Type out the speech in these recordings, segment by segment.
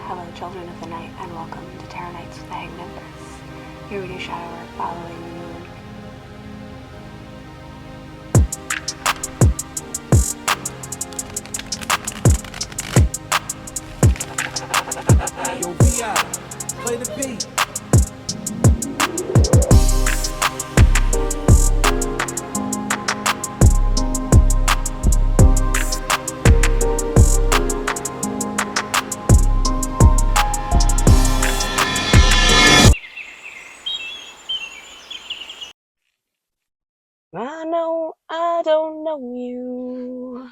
Hello, children of the night, and welcome to Tarot Nights with the Hanged Empress. Here we do shadow work following the moon. Yo, VI, play the beat. I know I don't know you,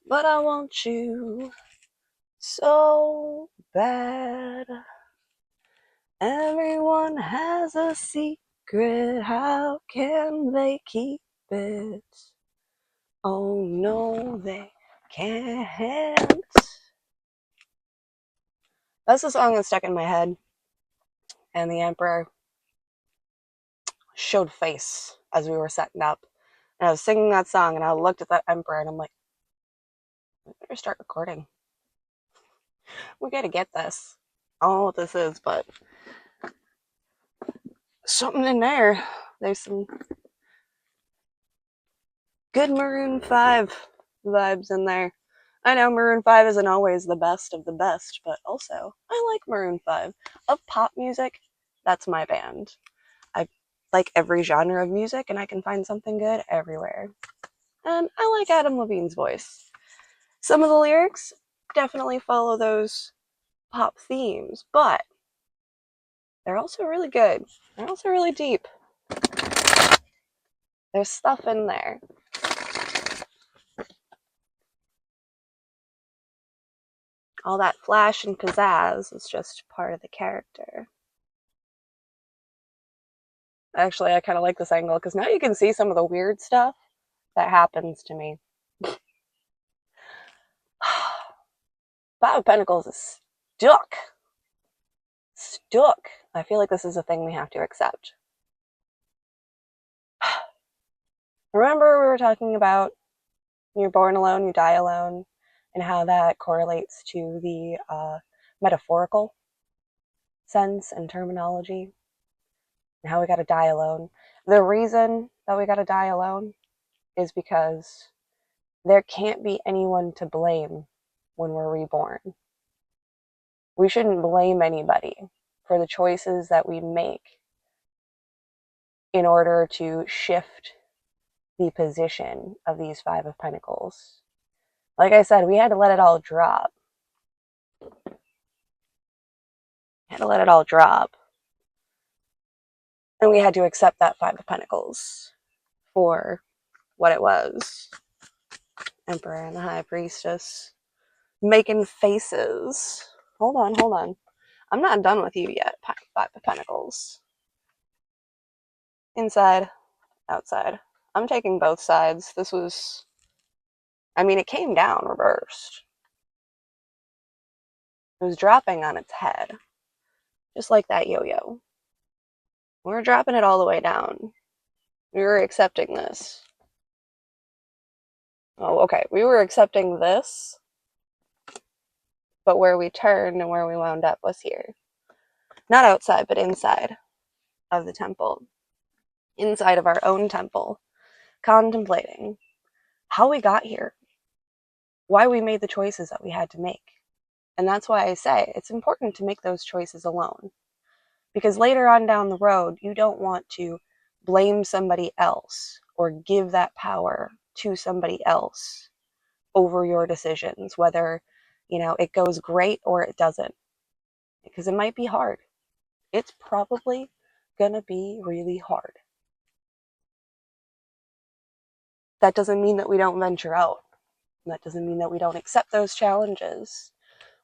but I want you so bad. Everyone has a secret, how can they keep it? Oh no, they can't. That's the song that's stuck in my head, and the Emperor showed face as we were setting up. And I was singing that song, and I looked at that Emperor, and I'm like, we better start recording. We gotta get this. I don't know what this is, but something in there. There's some good Maroon 5 vibes in there. I know Maroon 5 isn't always the best of the best, but also, I like Maroon 5. Of pop music, that's my band. I like every genre of music, and I can find something good everywhere. And I like Adam Levine's voice. Some of the lyrics definitely follow those pop themes, but they're also really good. They're also really deep. There's stuff in there. All that flash and pizzazz is just part of the character. Actually, I kind of like this angle because now you can see some of the weird stuff that happens to me. Five of Pentacles is stuck. Stuck. I feel like this is a thing we have to accept. Remember we were talking about you're born alone, you die alone, and how that correlates to the metaphorical sense and terminology, and how we gotta die alone. The reason that we gotta die alone is because there can't be anyone to blame when we're reborn. We shouldn't blame anybody for the choices that we make in order to shift the position of these Five of Pentacles. Like I said, we had to let it all drop. And we had to accept that Five of Pentacles for what it was. Emperor and the High Priestess making faces. Hold on. I'm not done with you yet, Five of Pentacles. Inside, outside. I'm taking both sides. This was, it came down reversed. It was dropping on its head. Just like that yo-yo. We're dropping it all the way down. We were accepting this. Oh, okay. We were accepting this, but where we turned and where we wound up was here. Not outside, but inside of the temple. Inside of our own temple. Contemplating how we got here. Why we made the choices that we had to make. And that's why I say it's important to make those choices alone. Because later on down the road, you don't want to blame somebody else or give that power to somebody else over your decisions, whether, it goes great or it doesn't. Because it might be hard. It's probably gonna be really hard. That doesn't mean that we don't venture out. That doesn't mean that we don't accept those challenges.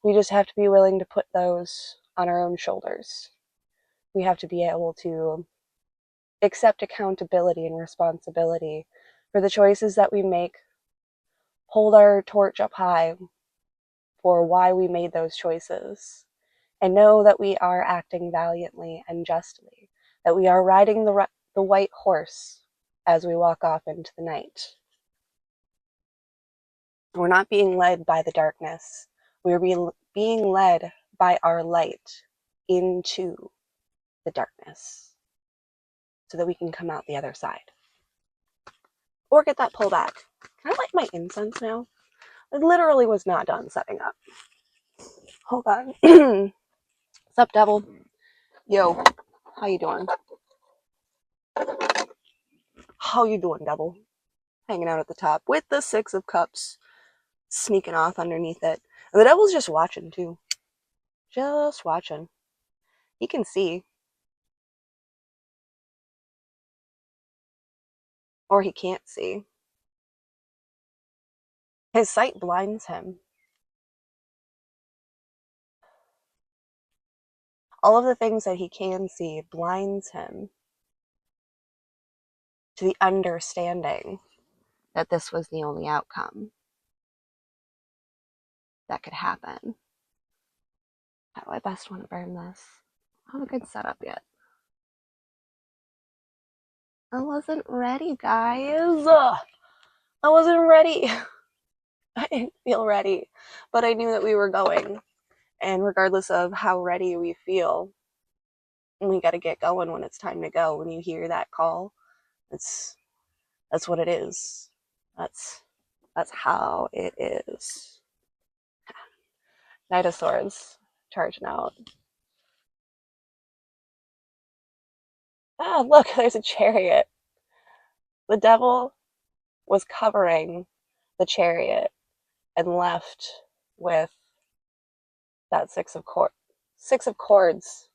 We just have to be willing to put those on our own shoulders. We have to be able to accept accountability and responsibility for the choices that we make, hold our torch up high for why we made those choices, and know that we are acting valiantly and justly, that we are riding the white horse as we walk off into the night. We're not being led by the darkness. We're being led by our light into the darkness so that we can come out the other side. Or get that pull back. Can I light my incense now? I literally was not done setting up. Hold on. What's up, devil? Yo, how you doing? How you doing, devil? Hanging out at the top with the Six of Cups sneaking off underneath it. And the devil's just watching, too. Just watching. He can see. Or he can't see. His sight blinds him. All of the things that he can see blinds him to the understanding that this was the only outcome that could happen. How do I best want to burn this? I don't have a good setup yet. I wasn't ready, guys. I wasn't ready. I didn't feel ready, but I knew that we were going. And regardless of how ready we feel, we got to get going when it's time to go. When you hear that call, that's what it is. That's how it is. Knight of Swords charging out. Ah, look, there's a chariot. The devil was covering the chariot and left with that Six of Cords. Six of Cords.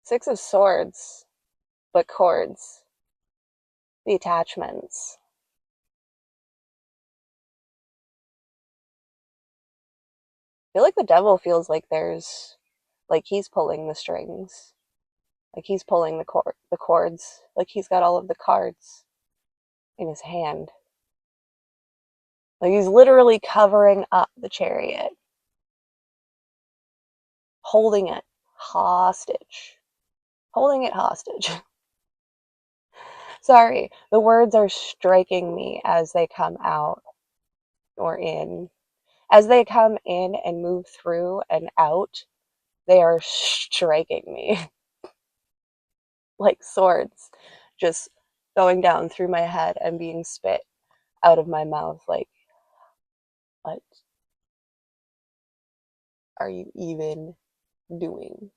Six of Swords, but cords. The attachments. I feel like the devil feels like he's pulling the strings. Like he's pulling the cords. Like he's got all of the cards in his hand. Like he's literally covering up the chariot. Holding it hostage. Holding it hostage. Sorry, the words are striking me as they come out or in. As they come in and move through and out, they are striking me like swords just going down through my head and being spit out of my mouth. Like, what are you even doing?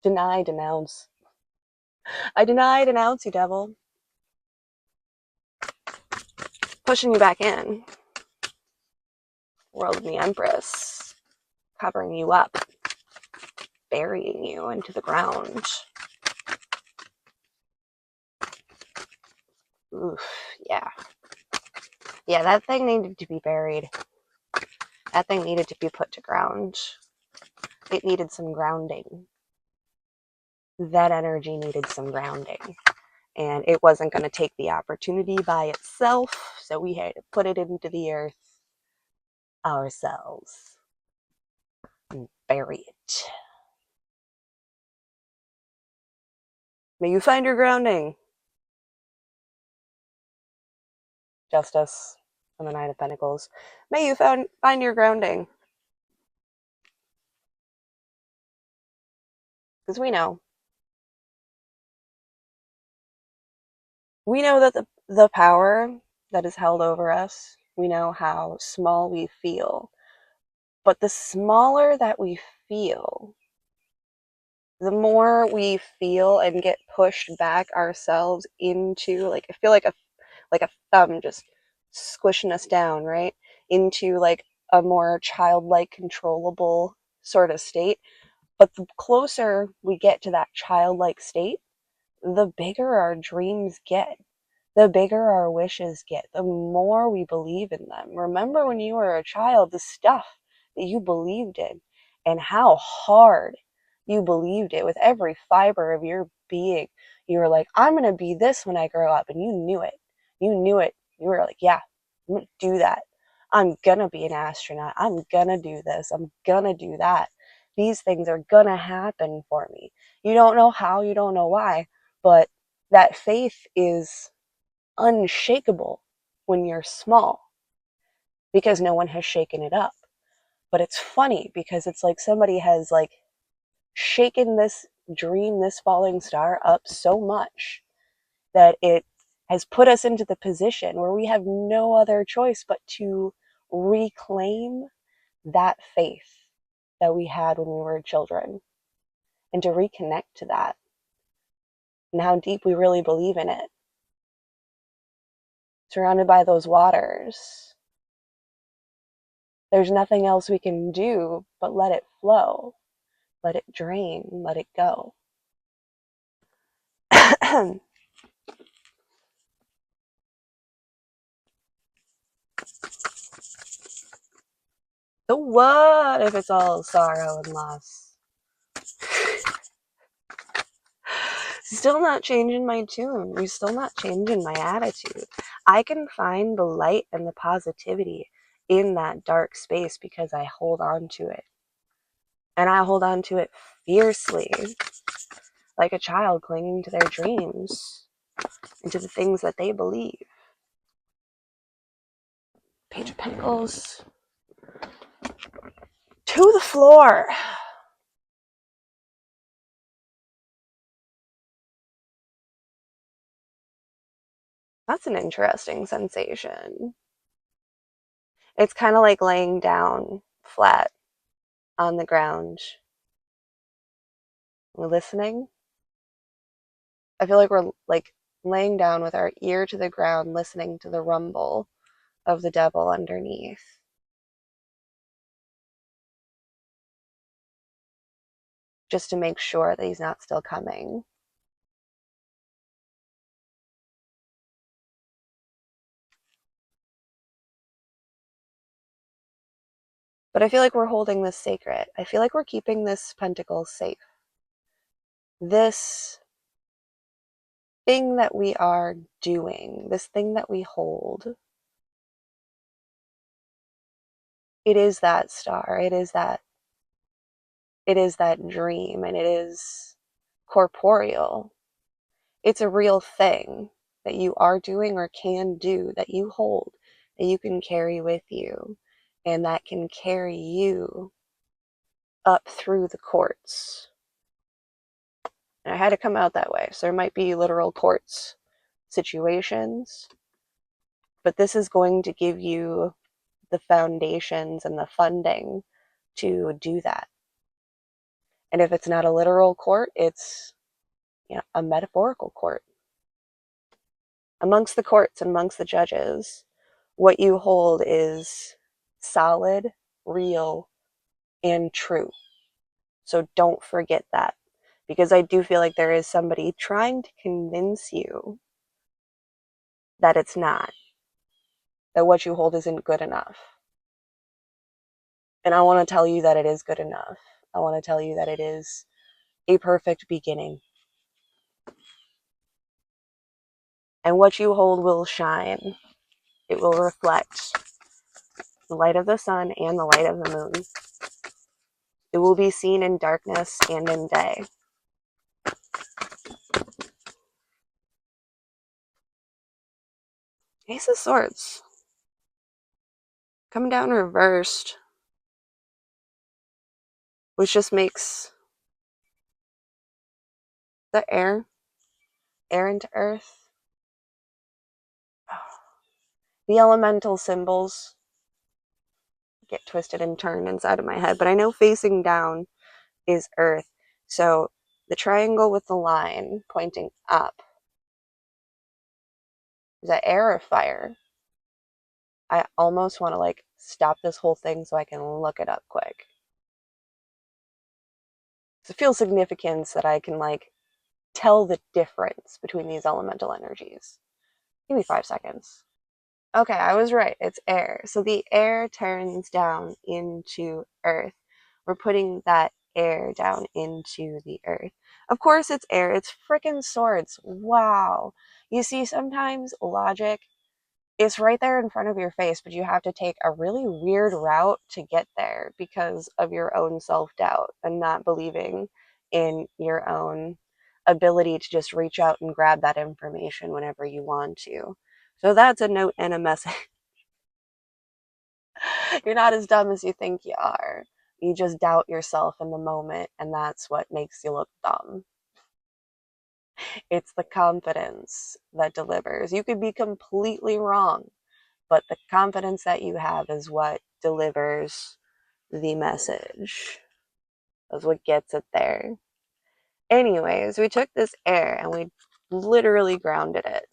Deny, denounce. I deny, denounce you, devil. Pushing you back in. World of the Empress. Covering you up. Burying you into the ground. Oof, yeah. Yeah, that thing needed to be buried. That thing needed to be put to ground. It needed some grounding. That energy needed some grounding. And it wasn't going to take the opportunity by itself, so we had to put it into the earth ourselves and bury it. May you find your grounding. Justice and the Nine of Pentacles. May you find your grounding. Because we know that the power that is held over us, we know how small we feel. But the smaller that we feel, the more we feel and get pushed back ourselves into, like, I feel like a thumb just squishing us down, right? Into like a more childlike, controllable sort of state. But the closer we get to that childlike state, the bigger our dreams get, the bigger our wishes get, the more we believe in them. Remember when you were a child, the stuff that you believed in and how hard you believed it with every fiber of your being. You were like, I'm going to be this when I grow up. And you knew it. You knew it. You were like, yeah, I'm going to do that. I'm going to be an astronaut. I'm going to do this. I'm going to do that. These things are going to happen for me. You don't know how, you don't know why, but that faith is unshakable when you're small because no one has shaken it up. But it's funny because it's like somebody has like shaken this dream, this falling star up so much that it has put us into the position where we have no other choice but to reclaim that faith that we had when we were children and to reconnect to that and how deep we really believe in it. Surrounded by those waters, there's nothing else we can do but let it flow, let it drain, let it go. So what if it's all sorrow and loss? Still not changing my tune. We're still not changing my attitude. I can find the light and the positivity in that dark space because I hold on to it. And I hold on to it fiercely, like a child clinging to their dreams and to the things that they believe. Page of Pentacles. To the floor. That's an interesting sensation. It's kind of like laying down flat on the ground. We're listening. I feel like we're like laying down with our ear to the ground, listening to the rumble of the devil underneath. Just to make sure that he's not still coming. But I feel like we're holding this sacred. I feel like we're keeping this pentacle safe. This thing that we are doing, this thing that we hold, it is that star, it is that dream, and it is corporeal. It's a real thing that you are doing or can do, that you hold, that you can carry with you, and that can carry you up through the courts. And I had to come out that way, so there might be literal courts situations, but this is going to give you the foundations and the funding to do that. And if it's not a literal court, it's a metaphorical court. Amongst the courts, amongst the judges, what you hold is solid, real, and true. So don't forget that, because I do feel like there is somebody trying to convince you that it's not, that what you hold isn't good enough. And I want to tell you that it is good enough. I want to tell you that it is a perfect beginning. And what you hold will shine. It will reflect the light of the sun and the light of the moon. It will be seen in darkness and in day. Ace of Swords. Coming down reversed. Which just makes the air into earth. The elemental symbols get twisted and turned inside of my head, but I know facing down is earth. So the triangle with the line pointing up, is that air or fire? I almost want to like stop this whole thing so I can look it up quick. So it feels significance that I can like tell the difference between these elemental energies. Give me 5 seconds. Okay, I was right. It's air. So the air turns down into earth. We're putting that air down into the earth. Of course it's air. It's freaking swords. Wow. You see, sometimes logic is right there in front of your face, but you have to take a really weird route to get there because of your own self-doubt and not believing in your own ability to just reach out and grab that information whenever you want to. So that's a note and a message. You're not as dumb as you think you are. You just doubt yourself in the moment, and that's what makes you look dumb. It's the confidence that delivers. You could be completely wrong, but the confidence that you have is what delivers the message. That's what gets it there. Anyways, we took this air and we literally grounded it.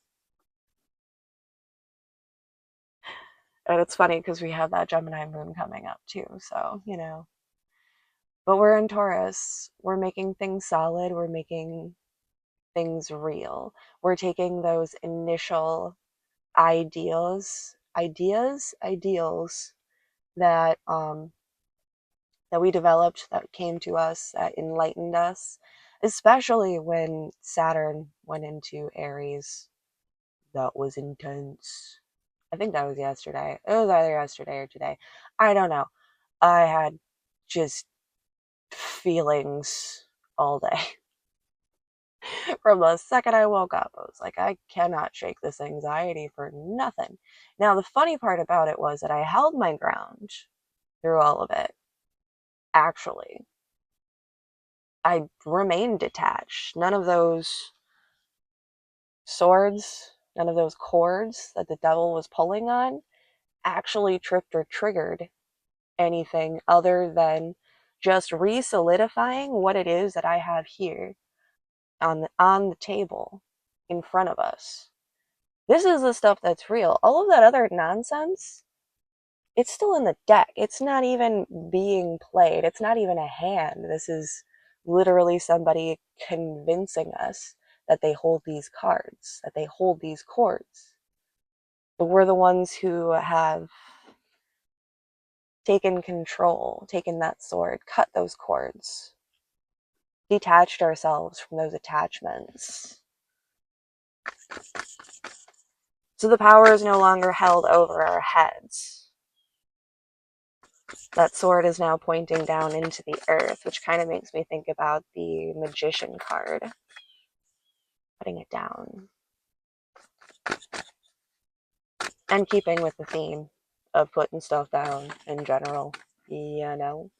And it's funny because we have that Gemini moon coming up too, so, you know. But we're in Taurus. We're making things solid. We're making things real. We're taking those initial ideals that we developed, that came to us, that enlightened us, especially when Saturn went into Aries. That was intense. I think that was yesterday. It was either yesterday or today. I don't know. I had just feelings all day. From the second I woke up, I was like, I cannot shake this anxiety for nothing. Now, the funny part about it was that I held my ground through all of it. Actually, I remained detached. None of those swords, none of those cords that the devil was pulling on actually tripped or triggered anything other than just re-solidifying what it is that I have here on the table in front of us. This is the stuff that's real. All of that other nonsense, it's still in the deck. It's not even being played. It's not even a hand. This is literally somebody convincing us that they hold these cards, that they hold these chords. But we're the ones who have taken control, taken that sword, cut those cords, detached ourselves from those attachments. So the power is no longer held over our heads. That sword is now pointing down into the earth, which kind of makes me think about the Magician card. Putting it down. And keeping with the theme of putting stuff down in general. You know?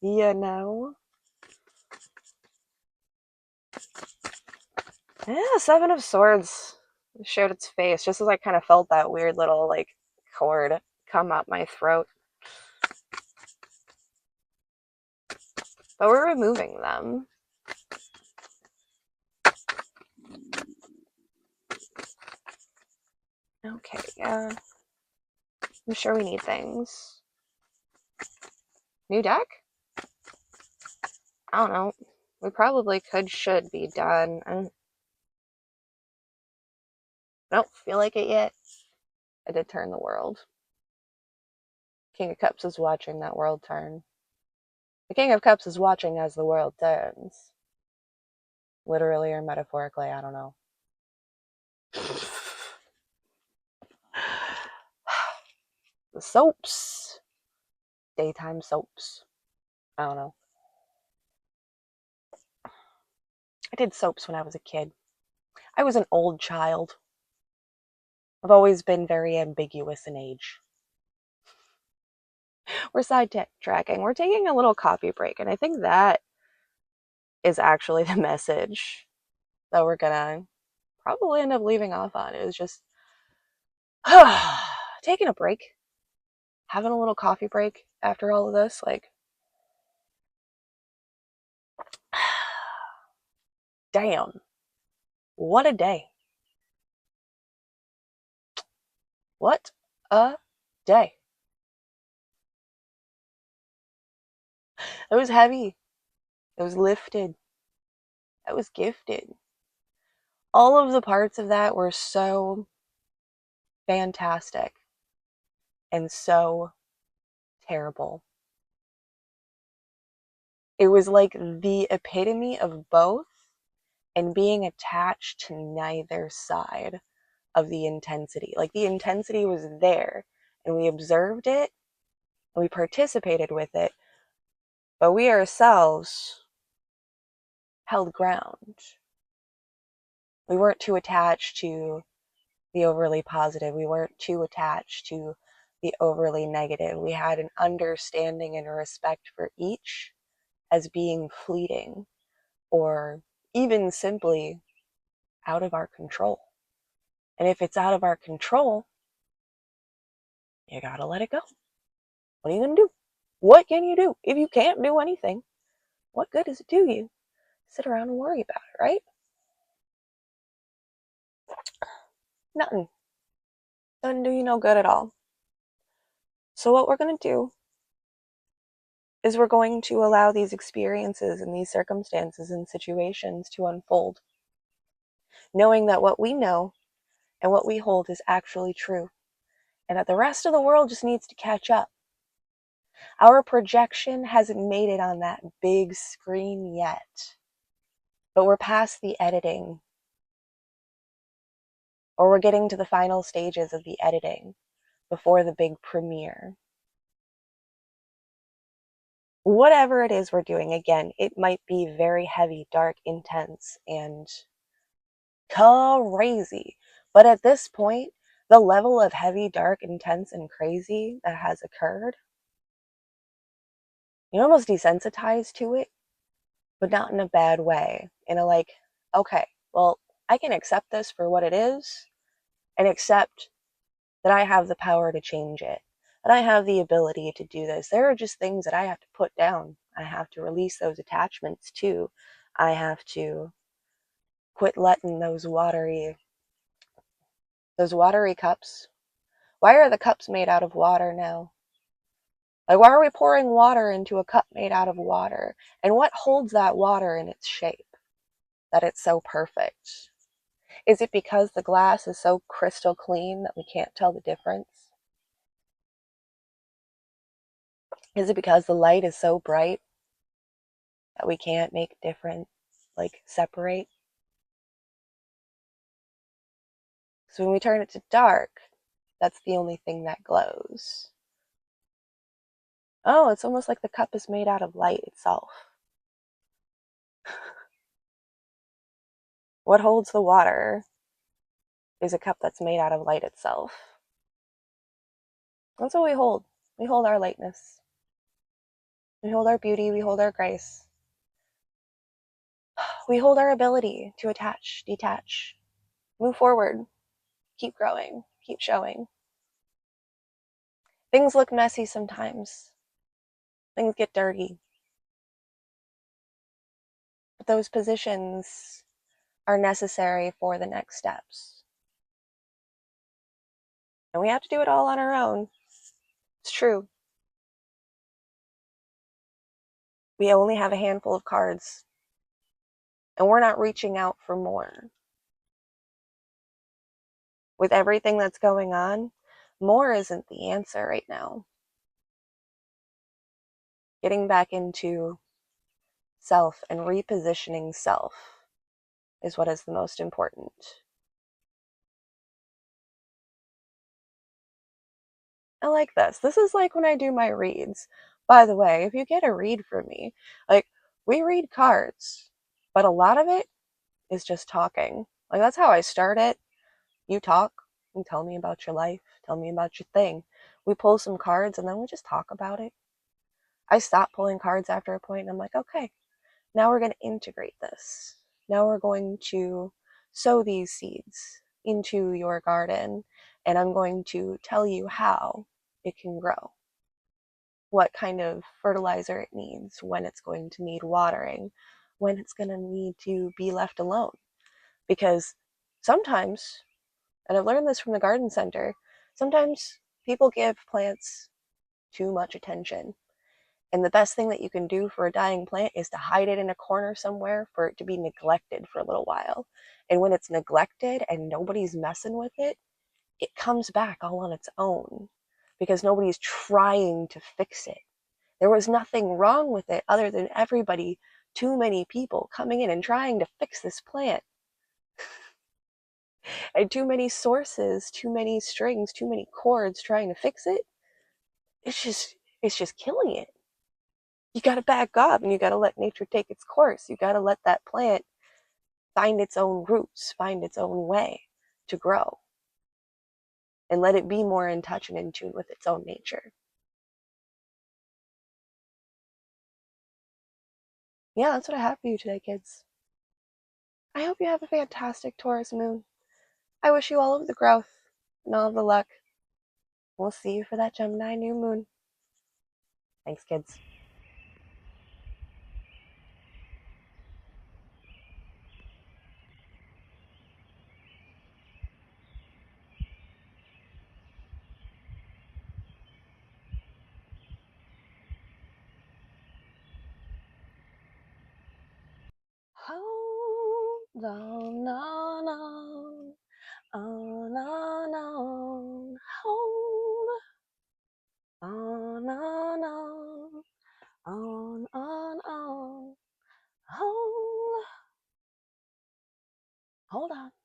You know? Yeah, Seven of Swords showed its face just as I kind of felt that weird little, like, cord come up my throat. But we're removing them. Okay, yeah. I'm sure we need things. New deck? I don't know. We probably should be done. I don't feel like it yet. I did turn the world. King of Cups is watching that world turn. The King of Cups is watching as the world turns. Literally or metaphorically, I don't know. The soaps. Daytime soaps. I don't know. I did soaps when I was a kid. I was an old child. I've always been very ambiguous in age. We're sidetracking. We're taking a little coffee break, and I think that is actually the message that we're gonna probably end up leaving off on. It was just taking a break, having a little coffee break after all of this. Like, damn, what a day. What a day. It was heavy. It was lifted. It was gifted. All of the parts of that were so fantastic and so terrible. It was like the epitome of both and being attached to neither side of the intensity. Like, the intensity was there and we observed it and we participated with it, but we ourselves held ground. We weren't too attached to the overly positive. We weren't too attached to the overly negative. We had an understanding and a respect for each as being fleeting or even simply out of our control. And if it's out of our control, you gotta let it go. What are you gonna do? What can you do? If you can't do anything, what good does it do you? Sit around and worry about it, right? Nothing. Doesn't do you no good at all. So what we're gonna do is we're going to allow these experiences and these circumstances and situations to unfold, knowing that what we know and what we hold is actually true, and that the rest of the world just needs to catch up. Our projection hasn't made it on that big screen yet, but we're past the editing, or we're getting to the final stages of the editing before the big premiere. Whatever it is we're doing, again, it might be very heavy, dark, intense, and crazy. But at this point, the level of heavy, dark, intense, and crazy that has occurred, you're almost desensitized to it, but not in a bad way. In a like, okay, well, I can accept this for what it is and accept that I have the power to change it, that I have the ability to do this. There are just things that I have to put down. I have to release those attachments to. I have to quit letting those watery cups. Why are the cups made out of water now? Like, why are we pouring water into a cup made out of water? And what holds that water in its shape, that it's so perfect? Is it because the glass is so crystal clean that we can't tell the difference? Is it because the light is so bright that we can't make different, like separate? So when we turn it to dark, that's the only thing that glows. Oh, it's almost like the cup is made out of light itself. What holds the water is a cup that's made out of light itself. That's what we hold. We hold our lightness. We hold our beauty. We hold our grace. We hold our ability to attach, detach, move forward, keep growing, keep showing. Things look messy sometimes. Things get dirty. But those positions are necessary for the next steps. And we have to do it all on our own. It's true. We only have a handful of cards, and we're not reaching out for more. With everything that's going on, more isn't the answer right now. Getting back into self and repositioning self is what is the most important. I like this. This is like when I do my reads. By the way, if you get a read from me, like, we read cards, but a lot of it is just talking. Like, that's how I start it. You talk and tell me about your life, tell me about your thing. We pull some cards and then we just talk about it. I stop pulling cards after a point and I'm like, okay, now we're going to integrate this. Now we're going to sow these seeds into your garden, and I'm going to tell you how it can grow, what kind of fertilizer it needs, when it's going to need watering, when it's going to need to be left alone. Because sometimes, and I've learned this from the garden center, sometimes people give plants too much attention. And the best thing that you can do for a dying plant is to hide it in a corner somewhere for it to be neglected for a little while. And when it's neglected and nobody's messing with it, it comes back all on its own because nobody's trying to fix it. There was nothing wrong with it other than everybody, too many people coming in and trying to fix this plant. And too many sources, too many strings, too many chords trying to fix it. It's just killing it. You got to back up and you got to let nature take its course. You got to let that plant find its own roots, find its own way to grow, and let it be more in touch and in tune with its own nature. Yeah, that's what I have for you today, kids. I hope you have a fantastic Taurus moon. I wish you all of the growth and all of the luck. We'll see you for that Gemini new moon. Thanks, kids. Hold on, on, hold on, hold on.